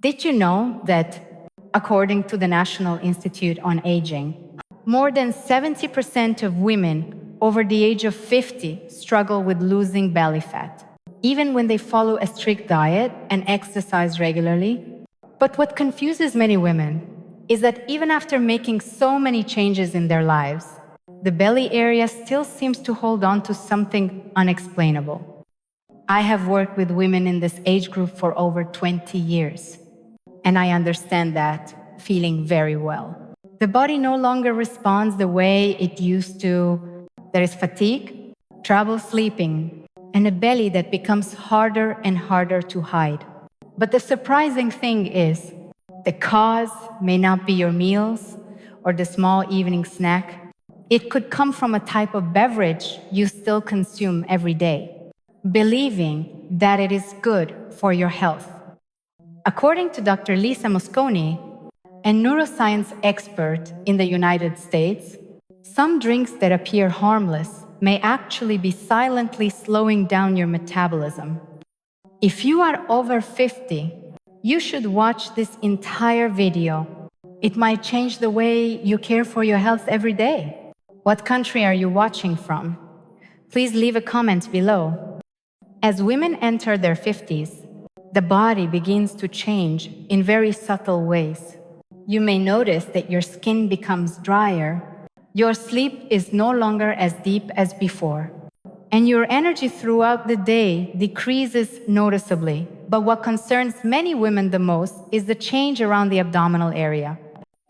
Did you know that, according to the National Institute on Aging, more than 70% of women over the age of 50 struggle with losing belly fat, even when they follow a strict diet and exercise regularly? But what confuses many women is that even after making so many changes in their lives, the belly area still seems to hold on to something unexplainable. I have worked with women in this age group for over 20 years, and I understand that feeling very well. The body no longer responds the way it used to. There is fatigue, trouble sleeping, and a belly that becomes harder and harder to hide. But the surprising thing is, the cause may not be your meals or the small evening snack. It could come from a type of beverage you still consume every day, believing that it is good for your health. According to Dr. Lisa Mosconi, a neuroscience expert in the United States, some drinks that appear harmless may actually be silently slowing down your metabolism. If you are over 50, you should watch this entire video. It might change the way you care for your health every day. What country are you watching from? Please leave a comment below. As women enter their 50s, the body begins to change in very subtle ways. You may notice that your skin becomes drier, your sleep is no longer as deep as before, and your energy throughout the day decreases noticeably. But what concerns many women the most is the change around the abdominal area.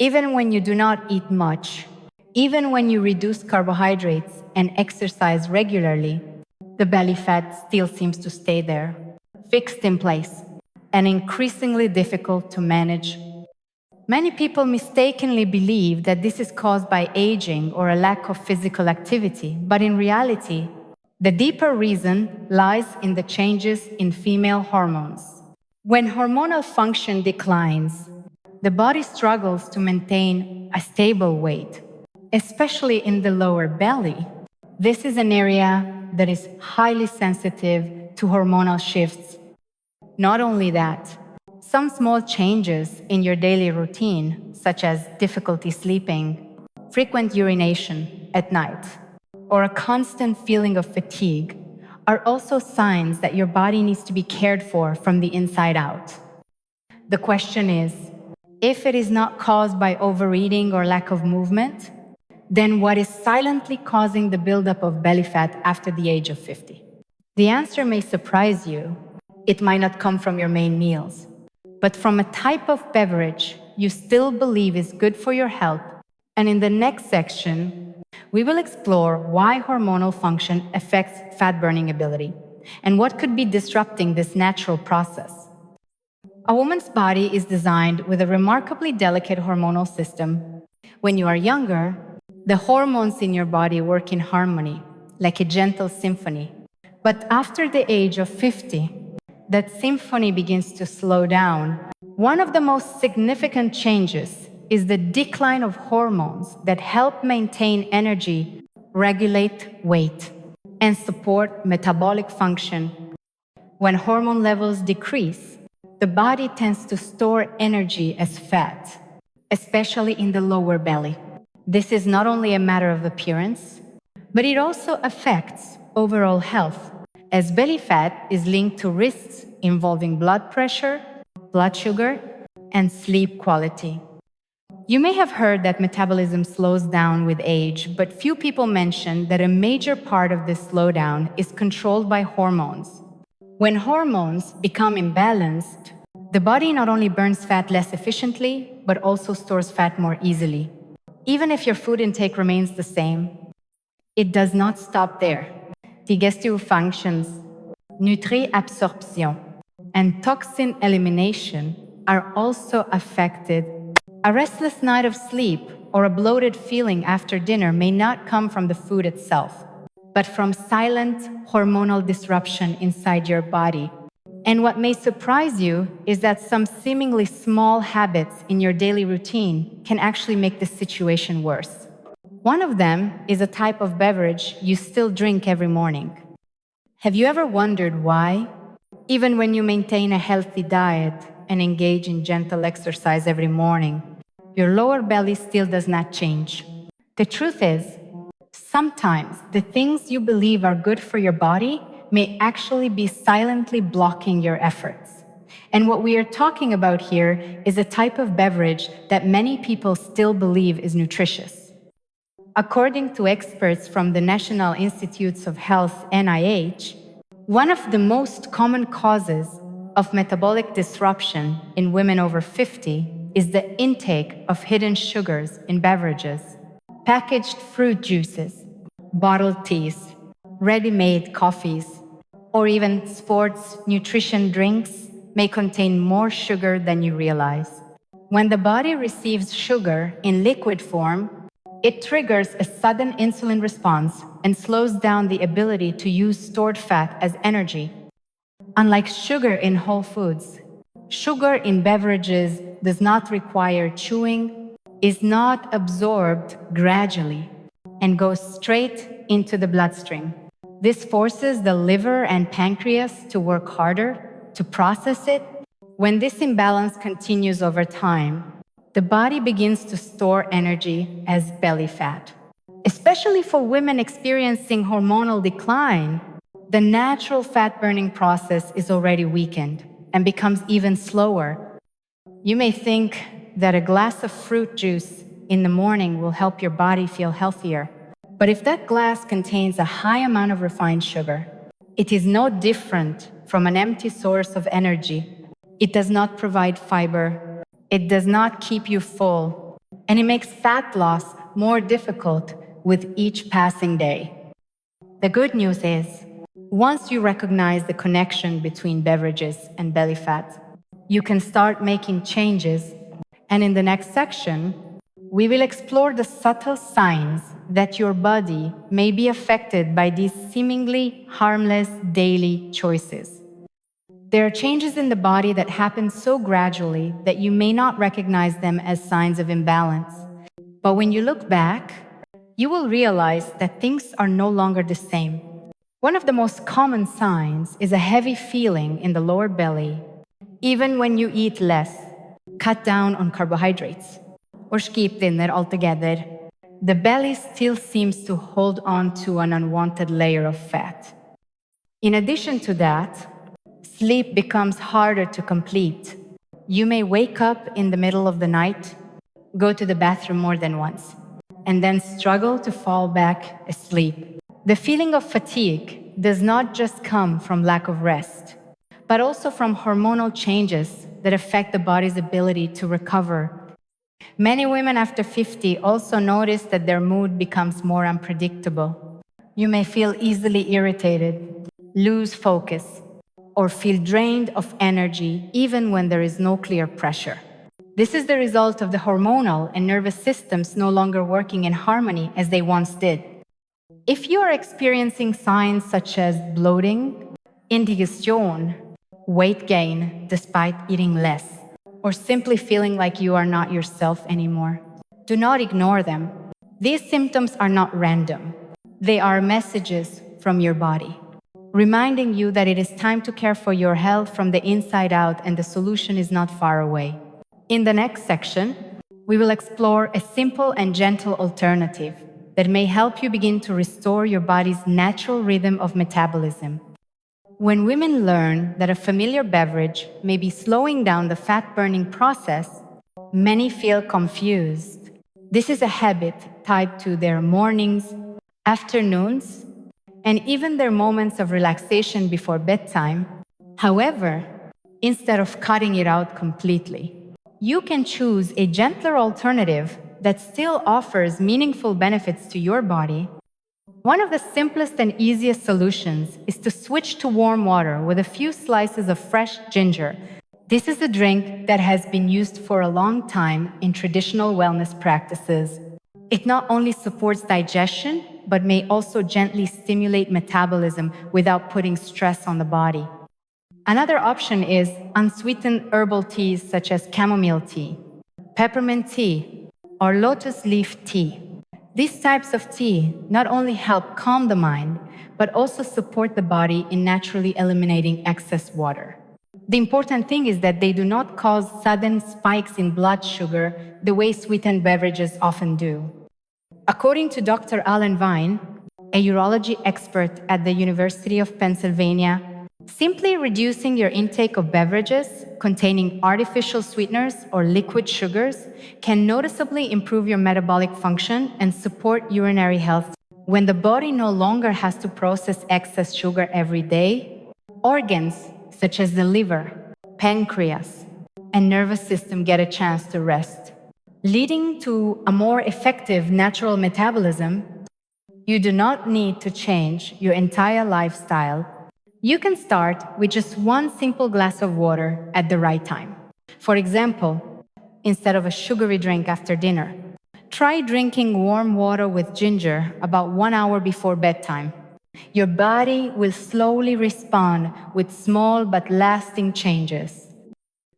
Even when you do not eat much, even when you reduce carbohydrates and exercise regularly, the belly fat still seems to stay there, fixed in place, and increasingly difficult to manage. Many people mistakenly believe that this is caused by aging or a lack of physical activity, but in reality, the deeper reason lies in the changes in female hormones. When hormonal function declines, the body struggles to maintain a stable weight, especially in the lower belly. This is an area that is highly sensitive to hormonal shifts. Not only that, some small changes in your daily routine, such as difficulty sleeping, frequent urination at night, or a constant feeling of fatigue, are also signs that your body needs to be cared for from the inside out. The question is, if it is not caused by overeating or lack of movement, then what is silently causing the buildup of belly fat after the age of 50? The answer may surprise you. It might not come from your main meals, but from a type of beverage you still believe is good for your health. And in the next section, we will explore why hormonal function affects fat-burning ability and what could be disrupting this natural process. A woman's body is designed with a remarkably delicate hormonal system. When you are younger, the hormones in your body work in harmony, like a gentle symphony. But after the age of 50, that symphony begins to slow down. One of the most significant changes is the decline of hormones that help maintain energy, regulate weight, and support metabolic function. When hormone levels decrease, the body tends to store energy as fat, especially in the lower belly. This is not only a matter of appearance, but it also affects overall health, as belly fat is linked to risks involving blood pressure, blood sugar, and sleep quality. You may have heard that metabolism slows down with age, but few people mention that a major part of this slowdown is controlled by hormones. When hormones become imbalanced, the body not only burns fat less efficiently, but also stores fat more easily. Even if your food intake remains the same, it does not stop there. Digestive functions, nutrient absorption, and toxin elimination are also affected. A restless night of sleep or a bloated feeling after dinner may not come from the food itself, but from silent hormonal disruption inside your body. And what may surprise you is that some seemingly small habits in your daily routine can actually make the situation worse. One of them is a type of beverage you still drink every morning. Have you ever wondered why? Even when you maintain a healthy diet and engage in gentle exercise every morning, your lower belly still does not change. The truth is, sometimes the things you believe are good for your body may actually be silently blocking your efforts. And what we are talking about here is a type of beverage that many people still believe is nutritious. According to experts from the National Institutes of Health (NIH), one of the most common causes of metabolic disruption in women over 50 is the intake of hidden sugars in beverages. Packaged fruit juices, bottled teas, ready-made coffees, or even sports nutrition drinks may contain more sugar than you realize. When the body receives sugar in liquid form, it triggers a sudden insulin response and slows down the ability to use stored fat as energy. Unlike sugar in whole foods, sugar in beverages does not require chewing, is not absorbed gradually, and goes straight into the bloodstream. This forces the liver and pancreas to work harder to process it. When this imbalance continues over time, the body begins to store energy as belly fat. Especially for women experiencing hormonal decline, the natural fat-burning process is already weakened and becomes even slower. You may think that a glass of fruit juice in the morning will help your body feel healthier. But if that glass contains a high amount of refined sugar, it is no different from an empty source of energy. It does not provide fiber. It does not keep you full, and it makes fat loss more difficult with each passing day. The good news is, once you recognize the connection between beverages and belly fat, you can start making changes, and in the next section, we will explore the subtle signs that your body may be affected by these seemingly harmless daily choices. There are changes in the body that happen so gradually that you may not recognize them as signs of imbalance. But when you look back, you will realize that things are no longer the same. One of the most common signs is a heavy feeling in the lower belly, even when you eat less, cut down on carbohydrates, or skip dinner altogether. The belly still seems to hold on to an unwanted layer of fat. In addition to that, sleep becomes harder to complete. You may wake up in the middle of the night, go to the bathroom more than once, and then struggle to fall back asleep. The feeling of fatigue does not just come from lack of rest, but also from hormonal changes that affect the body's ability to recover. Many women after 50 also notice that their mood becomes more unpredictable. You may feel easily irritated, lose focus, or feel drained of energy even when there is no clear pressure. This is the result of the hormonal and nervous systems no longer working in harmony as they once did. If you are experiencing signs such as bloating, indigestion, weight gain despite eating less, or simply feeling like you are not yourself anymore, do not ignore them. These symptoms are not random. They are messages from your body, reminding you that it is time to care for your health from the inside out and the solution is not far away. In the next section, we will explore a simple and gentle alternative that may help you begin to restore your body's natural rhythm of metabolism. When women learn that a familiar beverage may be slowing down the fat-burning process, many feel confused. This is a habit tied to their mornings, afternoons, and even their moments of relaxation before bedtime. However, instead of cutting it out completely, you can choose a gentler alternative that still offers meaningful benefits to your body. One of the simplest and easiest solutions is to switch to warm water with a few slices of fresh ginger. This is a drink that has been used for a long time in traditional wellness practices. It not only supports digestion, but may also gently stimulate metabolism without putting stress on the body. Another option is unsweetened herbal teas such as chamomile tea, peppermint tea, or lotus leaf tea. These types of tea not only help calm the mind, but also support the body in naturally eliminating excess water. The important thing is that they do not cause sudden spikes in blood sugar the way sweetened beverages often do. According to Dr. Alan Vine, a urology expert at the University of Pennsylvania, simply reducing your intake of beverages containing artificial sweeteners or liquid sugars can noticeably improve your metabolic function and support urinary health. When the body no longer has to process excess sugar every day, organs such as the liver, pancreas, and nervous system get a chance to rest, leading to a more effective natural metabolism. You do not need to change your entire lifestyle. You can start with just one simple glass of water at the right time. For example, instead of a sugary drink after dinner, try drinking warm water with ginger about 1 hour before bedtime. Your body will slowly respond with small but lasting changes.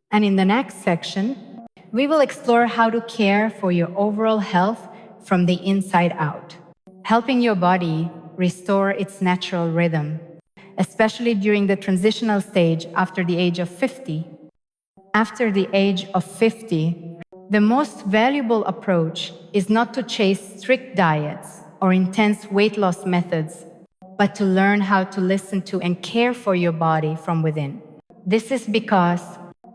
And in the next section, we will explore how to care for your overall health from the inside out, helping your body restore its natural rhythm, especially during the transitional stage after the age of 50. After the age of 50, the most valuable approach is not to chase strict diets or intense weight loss methods, but to learn how to listen to and care for your body from within. This is because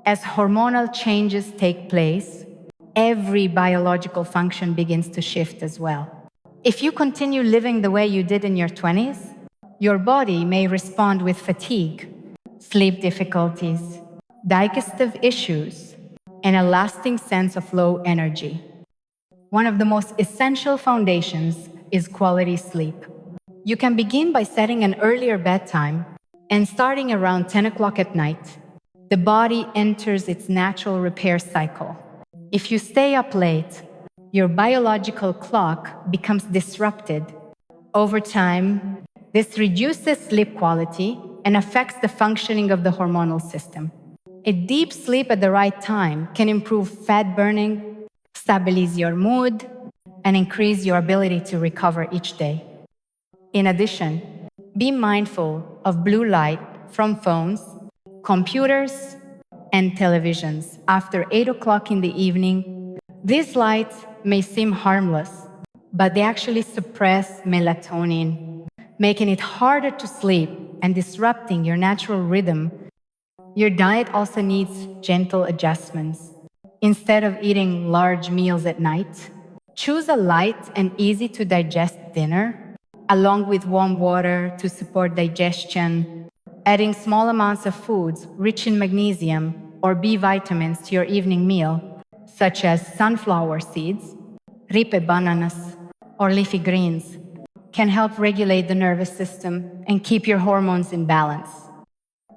as hormonal changes take place, every biological function begins to shift as well. If you continue living the way you did in your 20s, your body may respond with fatigue, sleep difficulties, digestive issues, and a lasting sense of low energy. One of the most essential foundations is quality sleep. You can begin by setting an earlier bedtime and starting around 10 o'clock at night. The body enters its natural repair cycle. If you stay up late, your biological clock becomes disrupted. Over time, this reduces sleep quality and affects the functioning of the hormonal system. A deep sleep at the right time can improve fat burning, stabilize your mood, and increase your ability to recover each day. In addition, be mindful of blue light from phones, computers, and televisions after 8 o'clock in the evening. These lights may seem harmless, but they actually suppress melatonin, making it harder to sleep and disrupting your natural rhythm. Your diet also needs gentle adjustments. Instead of eating large meals at night, choose a light and easy to digest dinner, along with warm water to support digestion. Adding small amounts of foods rich in magnesium or B vitamins to your evening meal, such as sunflower seeds, ripe bananas, or leafy greens, can help regulate the nervous system and keep your hormones in balance.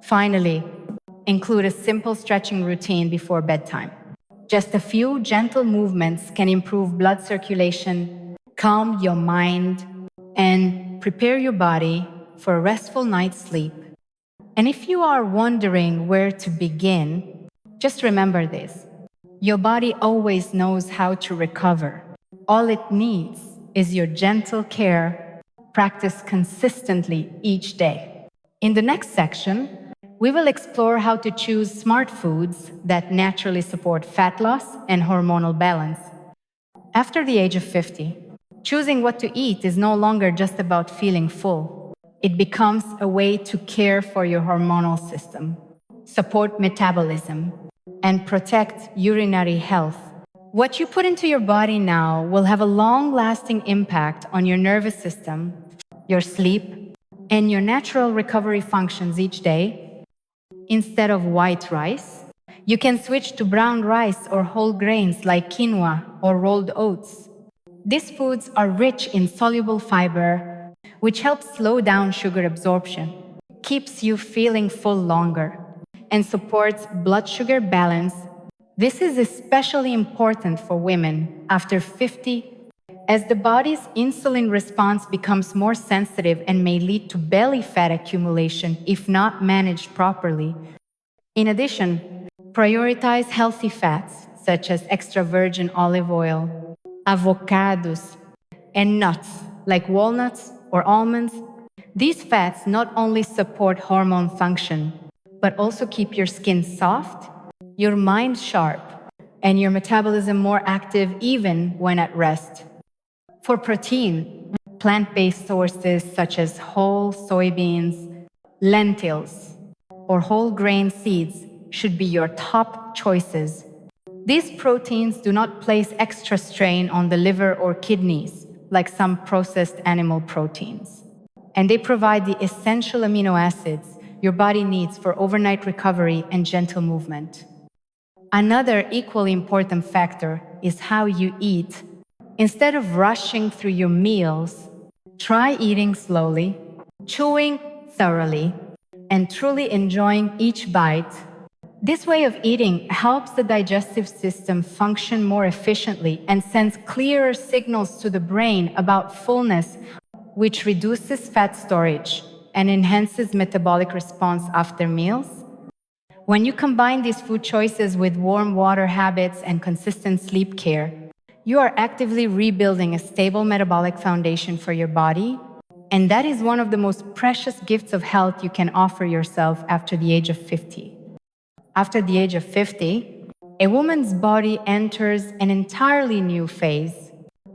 Finally, include a simple stretching routine before bedtime. Just a few gentle movements can improve blood circulation, calm your mind, and prepare your body for a restful night's sleep. And if you are wondering where to begin, just remember this. Your body always knows how to recover. All it needs is your gentle care, practiced consistently each day. In the next section, we will explore how to choose smart foods that naturally support fat loss and hormonal balance. After the age of 50, choosing what to eat is no longer just about feeling full. It becomes a way to care for your hormonal system, support metabolism, and protect urinary health. What you put into your body now will have a long-lasting impact on your nervous system, your sleep, and your natural recovery functions each day. Instead of white rice, you can switch to brown rice or whole grains like quinoa or rolled oats. These foods are rich in soluble fiber, which helps slow down sugar absorption, keeps you feeling full longer, and supports blood sugar balance. This is especially important for women after 50, as the body's insulin response becomes more sensitive and may lead to belly fat accumulation if not managed properly. In addition, prioritize healthy fats such as extra virgin olive oil, avocados, and nuts like walnuts or almonds. These fats not only support hormone function, but also keep your skin soft, your mind sharp, and your metabolism more active even when at rest. For protein, plant-based sources such as whole soybeans, lentils, or whole grain seeds should be your top choices. These proteins do not place extra strain on the liver or kidneys like some processed animal proteins. And they provide the essential amino acids your body needs for overnight recovery and gentle movement. Another equally important factor is how you eat. Instead of rushing through your meals, try eating slowly, chewing thoroughly, and truly enjoying each bite. This way of eating helps the digestive system function more efficiently and sends clearer signals to the brain about fullness, which reduces fat storage and enhances metabolic response after meals. When you combine these food choices with warm water habits and consistent sleep care, you are actively rebuilding a stable metabolic foundation for your body, and that is one of the most precious gifts of health you can offer yourself after the age of 50. After the age of 50, a woman's body enters an entirely new phase.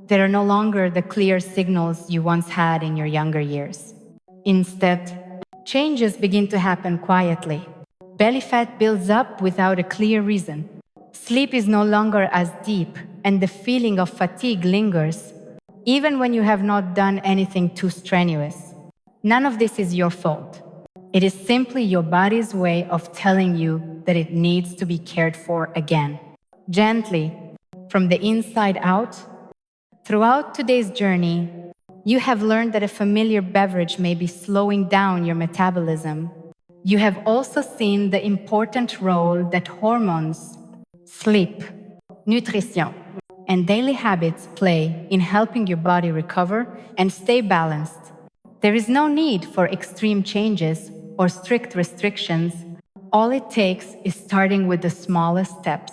There are no longer the clear signals you once had in your younger years. Instead, changes begin to happen quietly. Belly fat builds up without a clear reason. Sleep is no longer as deep, and the feeling of fatigue lingers, even when you have not done anything too strenuous. None of this is your fault. It is simply your body's way of telling you that it needs to be cared for again. Gently, from the inside out. Throughout today's journey, you have learned that a familiar beverage may be slowing down your metabolism. You have also seen the important role that hormones, sleep, nutrition, and daily habits play in helping your body recover and stay balanced. There is no need for extreme changes or strict restrictions. All it takes is starting with the smallest steps.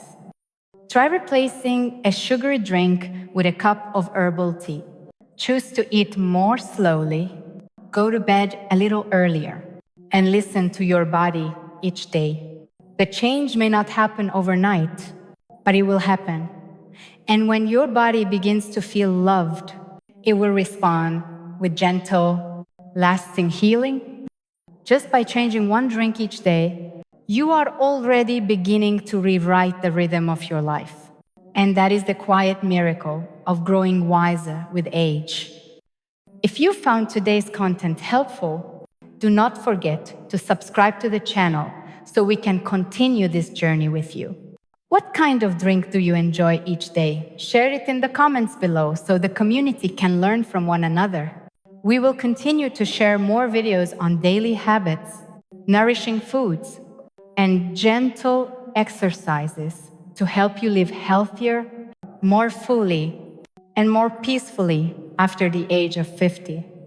Try replacing a sugary drink with a cup of herbal tea. Choose to eat more slowly, go to bed a little earlier, and listen to your body each day. The change may not happen overnight, but it will happen. And when your body begins to feel loved, it will respond with gentle, lasting healing. Just by changing one drink each day, you are already beginning to rewrite the rhythm of your life. And that is the quiet miracle of growing wiser with age. If you found today's content helpful, do not forget to subscribe to the channel so we can continue this journey with you. What kind of drink do you enjoy each day? Share it in the comments below so the community can learn from one another. We will continue to share more videos on daily habits, nourishing foods, and gentle exercises to help you live healthier, more fully, and more peacefully after the age of 50.